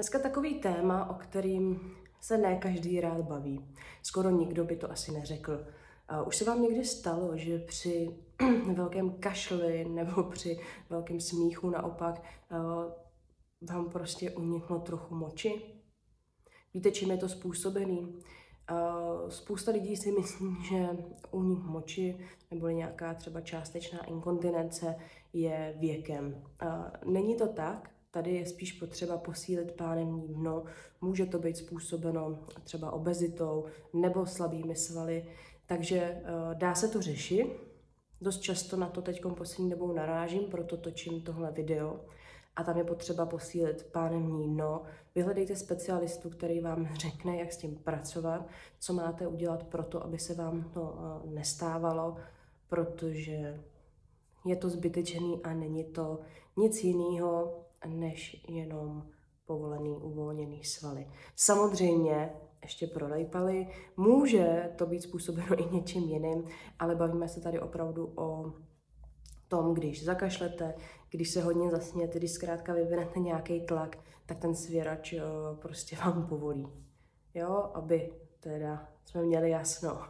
Dneska takový téma, o kterým se ne každý rád baví. Skoro nikdo by to asi neřekl. Už se vám někdy stalo, že při velkém kašli nebo při velkém smíchu naopak vám prostě uniklo trochu moči? Víte, čím je to způsobený? Spousta lidí si myslí, že únik moči nebo nějaká třeba částečná inkontinence je věkem. Není to tak, tady je spíš potřeba posílit pánevní dno, může to být způsobeno třeba obezitou nebo slabými svaly, takže dá se to řešit. Dost často na to teď poslední dobou narážím, proto točím tohle video. A tam je potřeba posílit pánevní dno. Vyhledejte specialistu, který vám řekne, jak s tím pracovat, co máte udělat pro to, aby se vám to nestávalo, protože je to zbytečný a není to nic jiného, než jenom povolený, uvolněný svaly. Samozřejmě, ještě pro lejpaly, může to být způsobeno i něčím jiným, ale bavíme se tady opravdu o tom, když zakašlete, když se hodně zasněte, když zkrátka vyvinete nějaký tlak, tak ten svěrač prostě vám povolí. Jo, aby teda jsme měli jasno.